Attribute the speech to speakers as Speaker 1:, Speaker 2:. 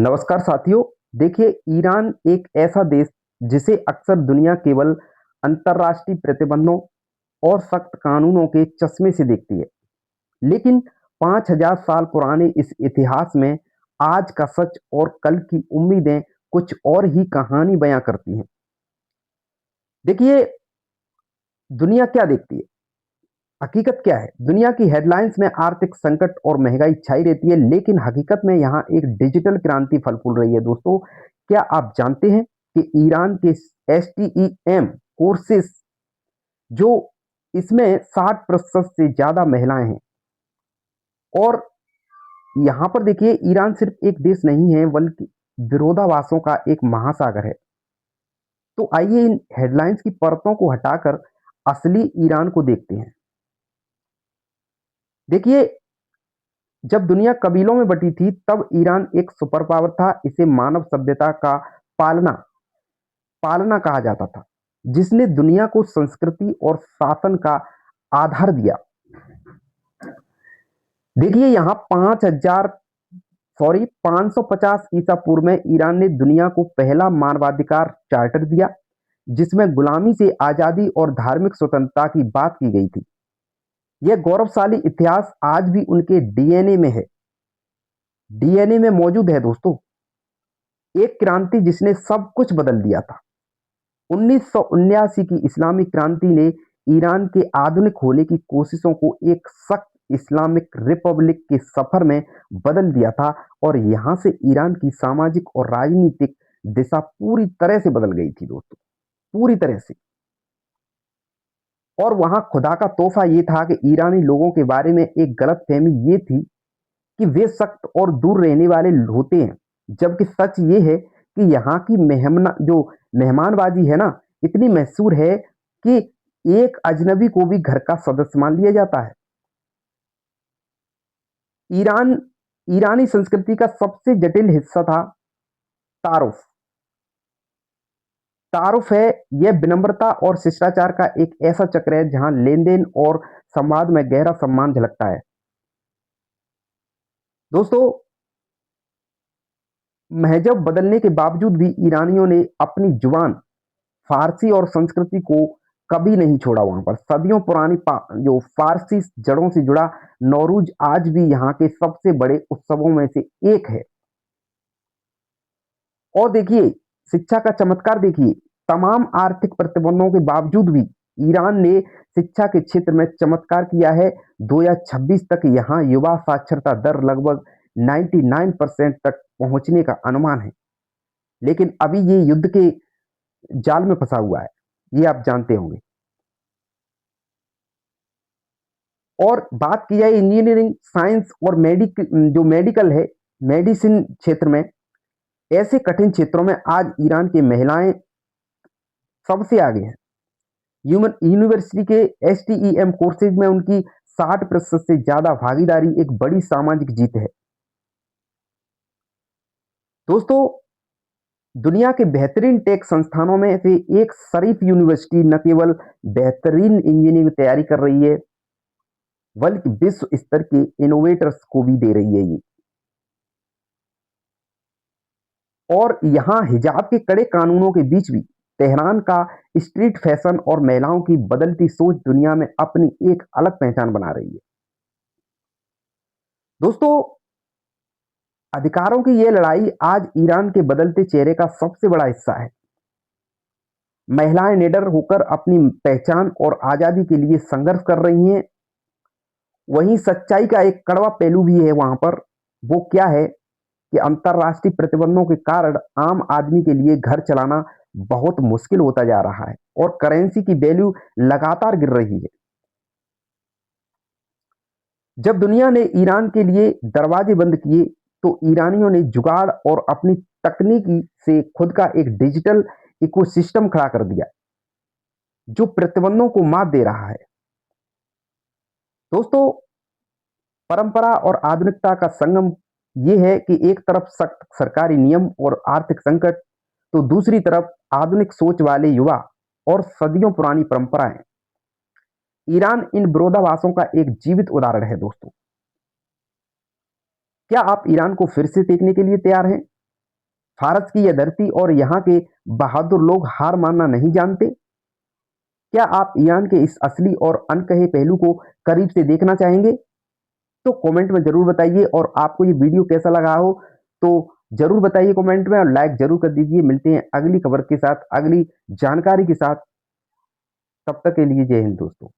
Speaker 1: नमस्कार साथियों। देखिए, ईरान एक ऐसा देश जिसे अक्सर दुनिया केवल अंतर्राष्ट्रीय प्रतिबंधों और सख्त कानूनों के चश्मे से देखती है। लेकिन 5000 साल पुराने इस इतिहास में आज का सच और कल की उम्मीदें कुछ और ही कहानी बयां करती हैं। देखिए, दुनिया क्या देखती है, हकीकत क्या है। दुनिया की हेडलाइंस में आर्थिक संकट और महंगाई छाई रहती है, लेकिन हकीकत में यहाँ एक डिजिटल क्रांति फल फूल रही है। दोस्तों, क्या आप जानते हैं कि ईरान के STEM कोर्सेस, जो इसमें 60% से ज्यादा महिलाएं हैं। और यहाँ पर देखिए, ईरान सिर्फ एक देश नहीं है बल्कि विरोधाभासों का एक महासागर है। तो आइए इन हेडलाइंस की परतों को हटाकर असली ईरान को देखते हैं। देखिए, जब दुनिया कबीलों में बटी थी तब ईरान एक सुपर पावर था। इसे मानव सभ्यता का पालना पालना कहा जाता था, जिसने दुनिया को संस्कृति और शासन का आधार दिया। देखिए, यहाँ 550 ईसा पूर्व में ईरान ने दुनिया को पहला मानवाधिकार चार्टर दिया, जिसमें गुलामी से आजादी और धार्मिक स्वतंत्रता की बात की गई थी। यह गौरवशाली इतिहास आज भी उनके डीएनए में मौजूद है। दोस्तों, एक क्रांति जिसने सब कुछ बदल दिया था। 1979 की इस्लामिक क्रांति ने ईरान के आधुनिक होने की कोशिशों को एक सख्त इस्लामिक रिपब्लिक के सफर में बदल दिया था, और यहां से ईरान की सामाजिक और राजनीतिक दिशा पूरी तरह से बदल गई थी। दोस्तों, पूरी तरह से। और वहां खुदा का तोहफा यह था कि ईरानी लोगों के बारे में एक गलत फहमी ये थी कि वे सख्त और दूर रहने वाले होते हैं, जबकि सच ये है कि यहाँ की मेहमानबाजी है ना, इतनी मशहूर है कि एक अजनबी को भी घर का सदस्य मान लिया जाता है। ईरान ईरानी संस्कृति का सबसे जटिल हिस्सा था तारुफ। तारुफ है यह विनम्रता और शिष्टाचार का एक ऐसा चक्र है जहां लेन-देन और संवाद में गहरा सम्मान झलकता है। दोस्तों, महजब बदलने के बावजूद भी ईरानियों ने अपनी जुबान, फारसी और संस्कृति को कभी नहीं छोड़ा। वहां पर सदियों पुरानी जो फारसी जड़ों से जुड़ा नौरूज आज भी यहाँ के सबसे बड़े उत्सवों में से एक है। और देखिए, शिक्षा का चमत्कार देखिए, तमाम आर्थिक प्रतिबंधों के बावजूद भी ईरान ने शिक्षा के क्षेत्र में चमत्कार किया है। 2026 तक यहाँ युवा साक्षरता दर लगभग 99% तक पहुंचने का अनुमान है। लेकिन अभी ये युद्ध के जाल में फंसा हुआ है, ये आप जानते होंगे। और बात की जाए इंजीनियरिंग, साइंस और मेडिकल है, मेडिसिन क्षेत्र में, ऐसे कठिन क्षेत्रों में आज ईरान की महिलाएं सबसे आगे हैं। यूनिवर्सिटी के STEM कोर्सेज में उनकी 60% से ज्यादा भागीदारी एक बड़ी सामाजिक जीत है। दोस्तों, दुनिया के बेहतरीन टेक संस्थानों में से एक शरीफ यूनिवर्सिटी न केवल बेहतरीन इंजीनियरिंग तैयारी कर रही है, बल्कि विश्व स्तर के इनोवेटर्स को भी दे रही है ये। और यहाँ हिजाब के कड़े कानूनों के बीच भी तेहरान का स्ट्रीट फैशन और महिलाओं की बदलती सोच दुनिया में अपनी एक अलग पहचान बना रही है। दोस्तों, अधिकारों की यह लड़ाई आज ईरान के बदलते चेहरे का सबसे बड़ा हिस्सा है। महिलाएं निडर होकर अपनी पहचान और आजादी के लिए संघर्ष कर रही हैं। वहीं सच्चाई का एक कड़वा पहलू भी है वहां पर। वो क्या है कि अंतर्राष्ट्रीय प्रतिबंधों के कारण आम आदमी के लिए घर चलाना बहुत मुश्किल होता जा रहा है, और करेंसी की वैल्यू लगातार गिर रही है। जब दुनिया ने ईरान के लिए दरवाजे बंद किए, तो ईरानियों ने जुगाड़ और अपनी तकनीकी से खुद का एक डिजिटल इकोसिस्टम खड़ा कर दिया, जो प्रतिबंधों को मात दे रहा है। दोस्तों, परंपरा और आधुनिकता का संगम यह है कि एक तरफ सख्त सरकारी नियम और आर्थिक संकट, तो दूसरी तरफ आधुनिक सोच वाले युवा और सदियों पुरानी परंपराएं। ईरान इन विरोधाभासों का एक जीवित उदाहरण है। दोस्तों, क्या आप ईरान को फिर से देखने के लिए तैयार हैं? फारस की यह धरती और यहाँ के बहादुर लोग हार मानना नहीं जानते। क्या आप ईरान के इस असली और अनकहे पहलू को करीब से देखना चाहेंगे? तो कमेंट में जरूर बताइए, और आपको ये वीडियो कैसा लगा हो तो जरूर बताइए कमेंट में, और लाइक जरूर कर दीजिए। मिलते हैं अगली खबर के साथ, अगली जानकारी के साथ। तब तक के लिए जय हिंद दोस्तों।